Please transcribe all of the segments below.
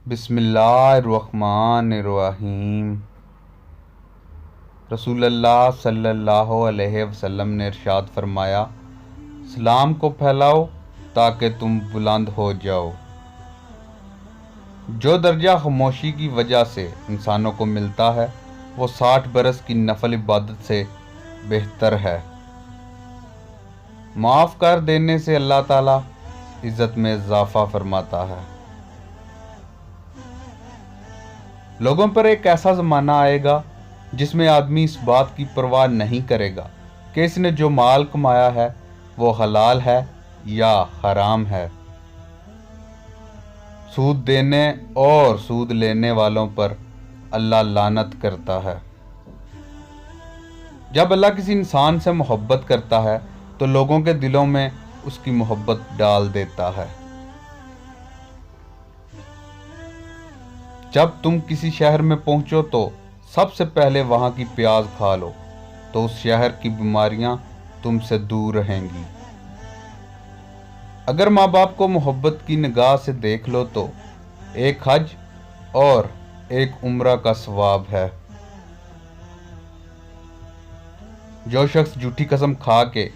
بسم اللہ الرحمن الرحیم۔ رسول اللہ صلی اللہ علیہ وسلم نے ارشاد فرمایا، سلام کو پھیلاؤ تاکہ تم بلند ہو جاؤ۔ جو درجہ خاموشی کی وجہ سے انسانوں کو ملتا ہے وہ 60 برس کی نفل عبادت سے بہتر ہے۔ معاف کر دینے سے اللہ تعالیٰ عزت میں اضافہ فرماتا ہے۔ لوگوں پر ایک ایسا زمانہ آئے گا جس میں آدمی اس بات کی پرواہ نہیں کرے گا کہ اس نے جو مال کمایا ہے وہ حلال ہے یا حرام ہے۔ سود دینے اور سود لینے والوں پر اللہ لعنت کرتا ہے۔ جب اللہ کسی انسان سے محبت کرتا ہے تو لوگوں کے دلوں میں اس کی محبت ڈال دیتا ہے۔ جب تم کسی شہر میں پہنچو تو سب سے پہلے وہاں کی پیاز کھا لو تو اس شہر کی بیماریاں تم سے دور رہیں گی۔ اگر ماں باپ کو محبت کی نگاہ سے دیکھ لو تو ایک حج اور ایک عمرہ کا ثواب ہے۔ جو شخص جھوٹی قسم کھا کے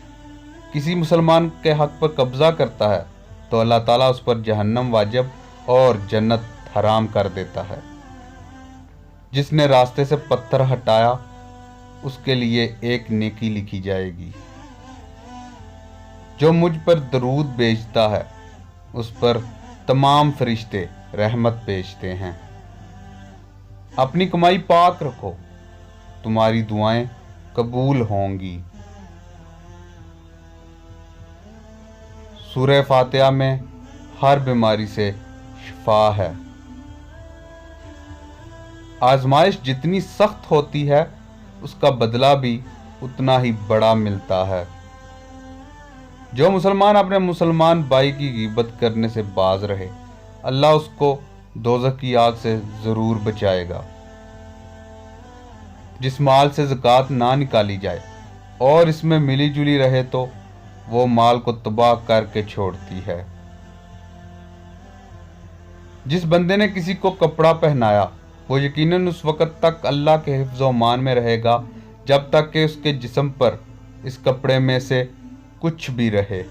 کسی مسلمان کے حق پر قبضہ کرتا ہے تو اللہ تعالیٰ اس پر جہنم واجب اور جنت حرام کر دیتا ہے۔ جس نے راستے سے پتھر ہٹایا اس کے لیے ایک نیکی لکھی جائے گی۔ جو مجھ پر درود بھیجتا ہے اس پر تمام فرشتے رحمت بھیجتے ہیں۔ اپنی کمائی پاک رکھو، تمہاری دعائیں قبول ہوں گی۔ سورہ فاتحہ میں ہر بیماری سے شفا ہے۔ آزمائش جتنی سخت ہوتی ہے اس کا بدلہ بھی اتنا ہی بڑا ملتا ہے۔ جو مسلمان اپنے مسلمان بھائی کی غیبت کرنے سے باز رہے اللہ اس کو دوزخ کی آگ سے ضرور بچائے گا۔ جس مال سے زکوٰۃ نہ نکالی جائے اور اس میں ملی جلی رہے تو وہ مال کو تباہ کر کے چھوڑتی ہے۔ جس بندے نے کسی کو کپڑا پہنایا وہ یقیناً اس وقت تک اللہ کے حفظ و امان میں رہے گا جب تک کہ اس کے جسم پر اس کپڑے میں سے کچھ بھی رہے۔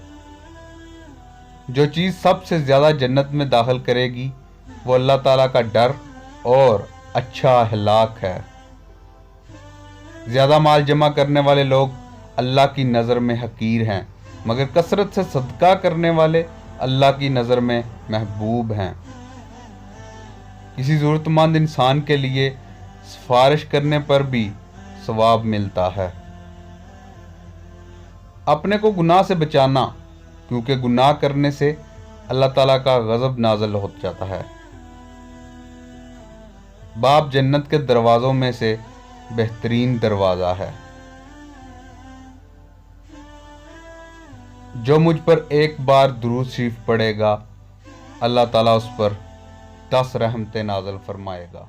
جو چیز سب سے زیادہ جنت میں داخل کرے گی وہ اللہ تعالیٰ کا ڈر اور اچھا اخلاق ہے۔ زیادہ مال جمع کرنے والے لوگ اللہ کی نظر میں حقیر ہیں مگر کثرت سے صدقہ کرنے والے اللہ کی نظر میں محبوب ہیں۔ کسی ضرورت مند انسان کے لیے سفارش کرنے پر بھی ثواب ملتا ہے۔ اپنے کو گناہ سے بچانا، کیونکہ گناہ کرنے سے اللہ تعالیٰ کا غضب نازل ہو جاتا ہے۔ باب جنت کے دروازوں میں سے بہترین دروازہ ہے۔ جو مجھ پر ایک بار درود شریف پڑھے گا اللہ تعالیٰ اس پر 10 رحمتیں نازل فرمائے گا۔